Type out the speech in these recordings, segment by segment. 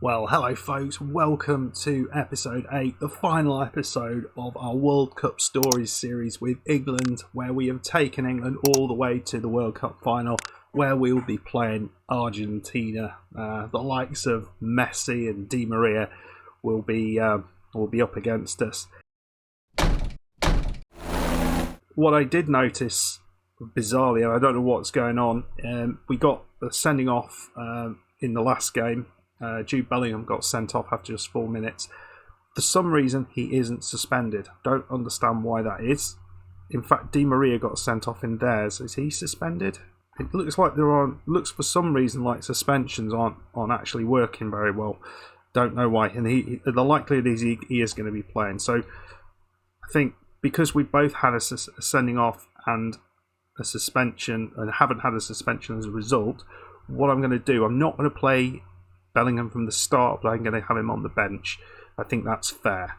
Well, hello folks, welcome to episode 8, the final episode of our World Cup Stories series with England, where we have taken England all the way to the World Cup final, where we will be playing Argentina. The likes of Messi and Di Maria will be up against us. What I did notice, bizarrely, and I don't know what's going on, we got the sending off in the last game. Jude Bellingham got sent off after just 4 minutes. For some reason, he isn't suspended. Don't understand why that is. In fact, Di Maria got sent off in theirs. Is he suspended? It looks like looks for some reason like suspensions aren't actually working very well. Don't know why. And the likelihood is he is going to be playing. So I think because we both had a sending off and a suspension and haven't had a suspension as a result, what I'm going to do, I'm not going to play Bellingham from the start, but I'm going to have him on the bench. I think that's fair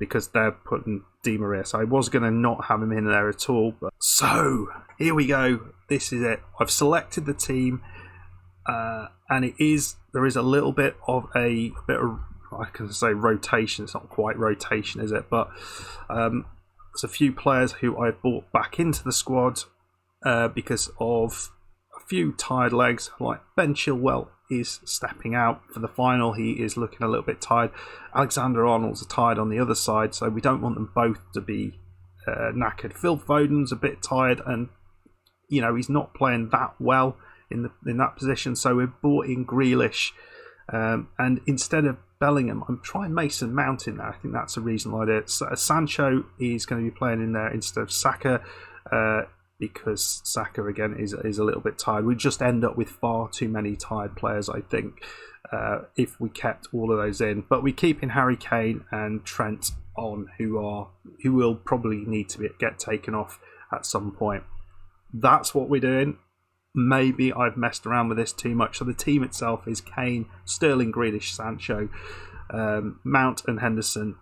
because they're putting Di Maria. So I was going to not have him in there at all. But so here we go. This is it. I've selected the team, and there is a little bit of I can say rotation. It's not quite rotation, is it? But there's a few players who I've brought back into the squad because of a few tired legs, like Ben Chilwell is stepping out for the final. He is looking a little bit tired. Alexander-Arnold's tired on the other side, so we don't want them both to be knackered. Phil Foden's a bit tired, and he's not playing that well in that position. So we've brought in Grealish, and instead of Bellingham, I'm trying Mason Mount in there. I think that's a reasonable idea. Sancho is going to be playing in there instead of Saka. Because Saka, again, is a little bit tired. We just end up with far too many tired players, I think, if we kept all of those in. But we keep in Harry Kane and Trent on, who will probably need to get taken off at some point. That's what we're doing. Maybe I've messed around with this too much. So the team itself is Kane, Sterling, Grealish, Sancho, Mount and Henderson.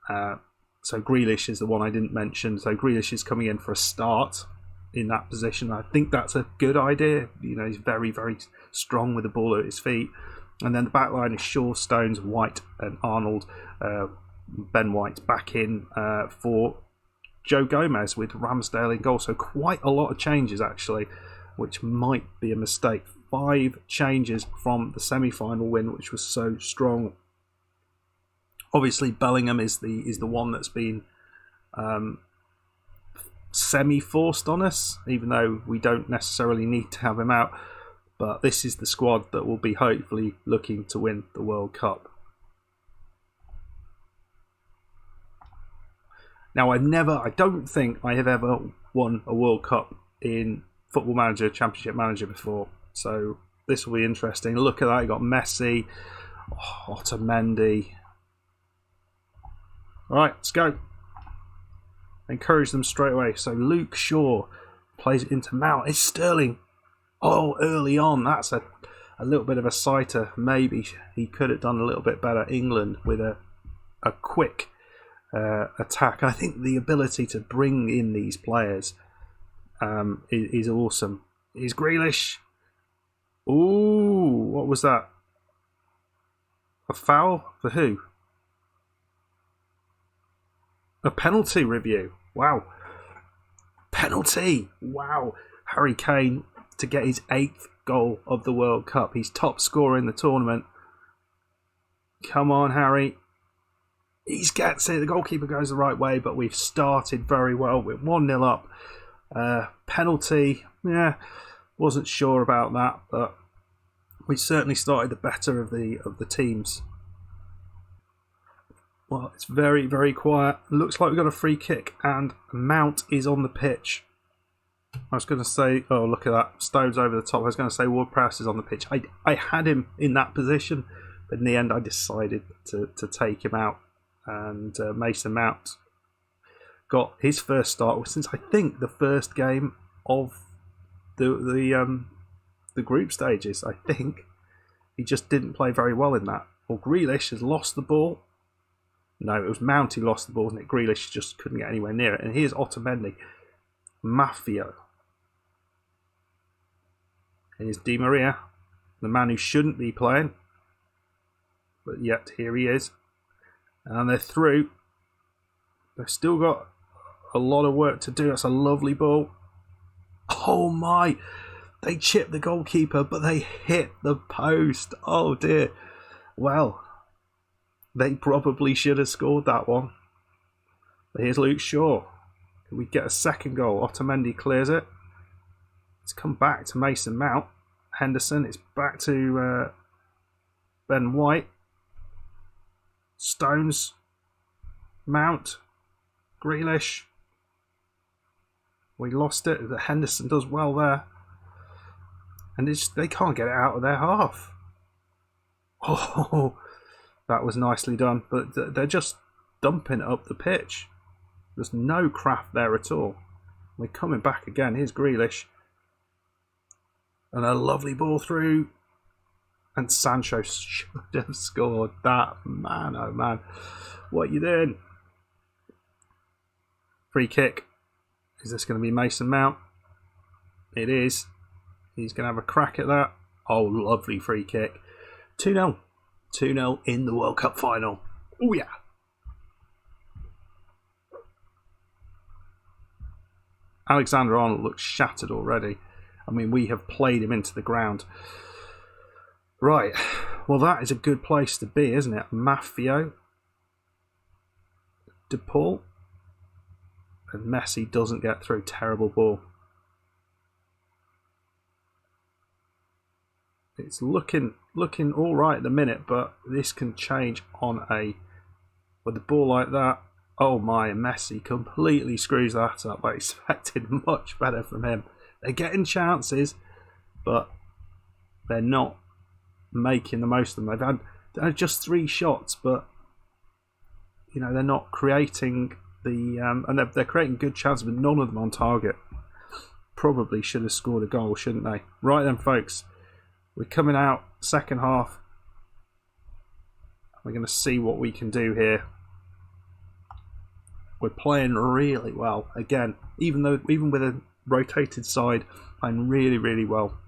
So Grealish is the one I didn't mention. So Grealish is coming in for a start in that position. I think that's a good idea. He's very, very strong with the ball at his feet. And then the back line is Shaw, Stones, White and Arnold. Ben White back in for Joe Gomez with Ramsdale in goal. So quite a lot of changes actually, which might be a mistake. 5 changes from the semi-final win, which was so strong. Obviously Bellingham is the one that's been semi-forced on us, even though we don't necessarily need to have him out. But this is the squad that will be hopefully looking to win the World Cup. Now I don't think I have ever won a World Cup in Football Manager, Championship Manager before. So this will be interesting. Look at that, you got Messi, Otamendi. Alright, let's go. Encourage them straight away. So Luke Shaw plays it into Mount. It's Sterling. Oh, early on. That's a little bit of a sighter. Maybe he could have done a little bit better. England with a quick attack. I think the ability to bring in these players is awesome. Is Grealish. Ooh, what was that? A foul? For who? A penalty review. Wow. Penalty. Wow. Harry Kane to get his 8th goal of the World Cup. He's top scorer in the tournament. Come on, Harry. He gets it. The goalkeeper goes the right way, but we've started very well. We're 1-0 up. Penalty. Yeah, wasn't sure about that, but we certainly started the better of the teams. Well, it's very, very quiet. Looks like we've got a free kick and Mount is on the pitch. I was going to say, oh, look at that. Stones over the top. I was going to say Ward-Prowse is on the pitch. I had him in that position, but in the end I decided to take him out. And Mason Mount got his first start since I think the first game of the group stages. I think he just didn't play very well in that. Well, Grealish has lost the ball. No, it was Mount who lost the ball, wasn't it? Grealish just couldn't get anywhere near it. And here's Otamendi. Mafia. Here's Di Maria, the man who shouldn't be playing. but yet here he is. And they're through. They've still got a lot of work to do. That's a lovely ball. Oh my! They chipped the goalkeeper, but they hit the post. Oh dear. Well, they probably should have scored that one. But here's Luke Shaw. Can we get a second goal? Otamendi clears it. It's come back to Mason Mount. Henderson, it's back to Ben White. Stones. Mount. Grealish. We lost it. Henderson does well there. And they can't get it out of their half. Oh, that was nicely done. But they're just dumping it up the pitch. There's no craft there at all. We're coming back again. Here's Grealish. And a lovely ball through. And Sancho should have scored that. Man, oh man. What are you doing? Free kick. Is this going to be Mason Mount? It is. He's going to have a crack at that. Oh, lovely free kick. 2-0. 2-0 in the World Cup final. Oh, yeah. Alexander-Arnold looks shattered already. I mean, we have played him into the ground. Right. Well, that is a good place to be, isn't it? Maffio. De Paul. And Messi doesn't get through. Terrible ball. It's looking all right at the minute, but this can change with a ball like that. Oh my, Messi completely screws that up. I expected much better from him. They're getting chances, but they're not making the most of them. They've had just 3 shots, but you know, they're not creating and they're creating good chances, but none of them on target. Probably should have scored a goal, shouldn't they? Right then, folks. We're coming out second half. We're going to see what we can do here. We're playing really well. Again, even with a rotated side, playing really, really well.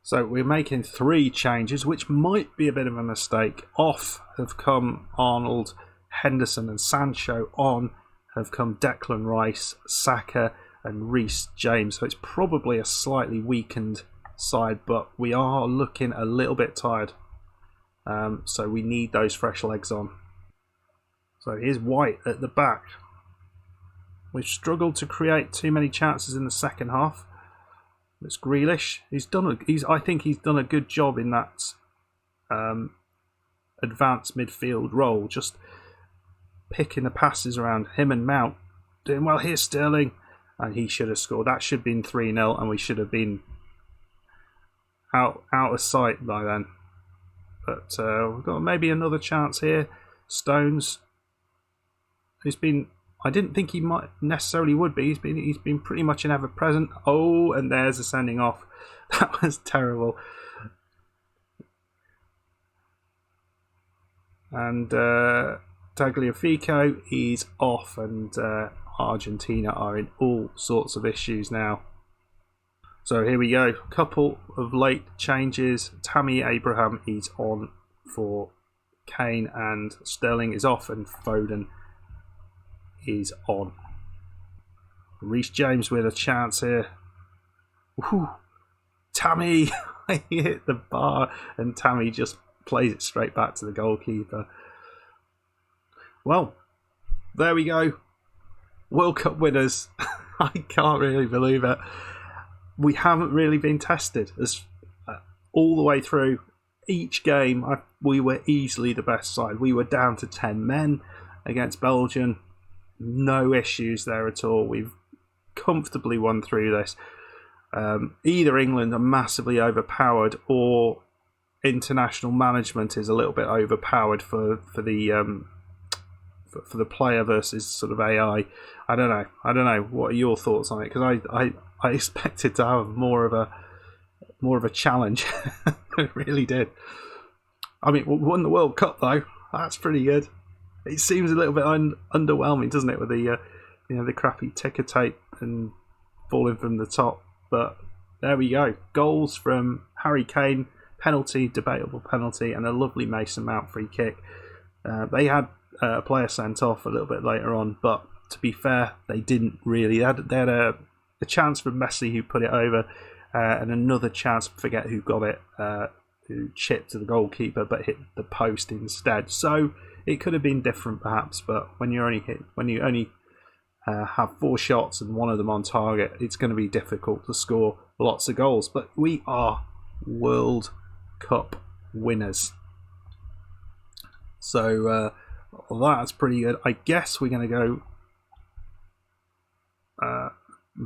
So we're making 3 changes, which might be a bit of a mistake. Off have come Arnold, Henderson and Sancho. On have come Declan Rice, Saka and Reece James. So it's probably a slightly weakened side, but we are looking a little bit tired. So we need those fresh legs on. So here's White at the back. We've struggled to create too many chances in the second half. It's Grealish. I think he's done a good job in that advanced midfield role, just picking the passes around. Him and Mount doing well. Here's Sterling, and he should have scored. That should have been 3-0, and we should have been out of sight by then. But we've got maybe another chance here. Stones, who's been, I didn't think he might necessarily would be. He's been pretty much an ever present. Oh, and there's a sending off. That was terrible. And Tagliafico is off, and Argentina are in all sorts of issues now. So here we go. A couple of late changes. Tammy Abraham is on for Kane, and Sterling is off, and Foden is on. Reece James with a chance here. Woo. Tammy! He hit the bar, and Tammy just plays it straight back to the goalkeeper. Well, there we go. World Cup winners. I can't really believe it. We haven't really been tested as all the way through. Each game, we were easily the best side. We were down to 10 men against Belgium. No issues there at all. We've comfortably won through this. Either England are massively overpowered, or international management is a little bit overpowered for the player versus sort of AI. I don't know. What are your thoughts on it? Because I expected to have more of a challenge. I really did. I mean, we won the World Cup though. That's pretty good. It seems a little bit underwhelming, doesn't it, with the the crappy ticker tape and falling from the top. But there we go. Goals from Harry Kane, penalty, debatable penalty, and a lovely Mason Mount free kick. They had a player sent off a little bit later on, but to be fair, they didn't really. They had a chance from Messi, who put it over, and another chance, forget who got it, who chipped to the goalkeeper but hit the post instead. So it could have been different perhaps, but when you only have 4 shots and 1 of them on target, it's going to be difficult to score lots of goals. But we are World Cup winners, so that's pretty good. I guess we're going to go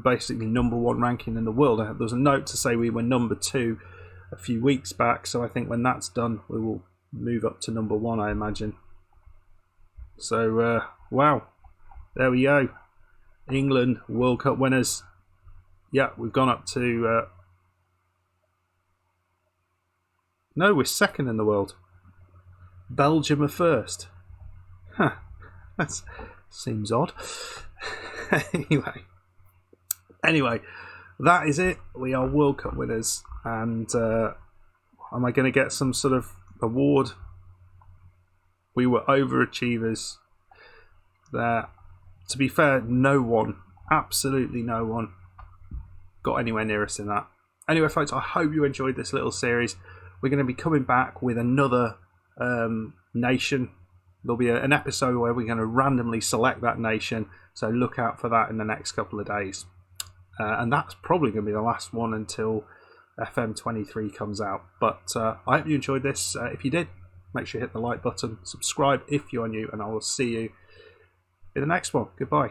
basically number 1 ranking in the world. There was a note to say we were number 2 a few weeks back, so I think when that's done we will move up to number 1, I imagine. So wow, there we go, England World Cup winners. Yeah, we've gone up to no, we're 2nd in the world. Belgium are 1st. Huh, that seems odd. Anyway, that is it. We are World Cup winners, and am I going to get some sort of award? We were overachievers there. To be fair, no one, absolutely no one, got anywhere near us in that. Anyway, folks, I hope you enjoyed this little series. We're going to be coming back with another nation. There'll be an episode where we're going to randomly select that nation, so look out for that in the next couple of days. And that's probably going to be the last one until FM23 comes out. But I hope you enjoyed this. If you did, make sure you hit the like button, subscribe if you're new, and I will see you in the next one. Goodbye.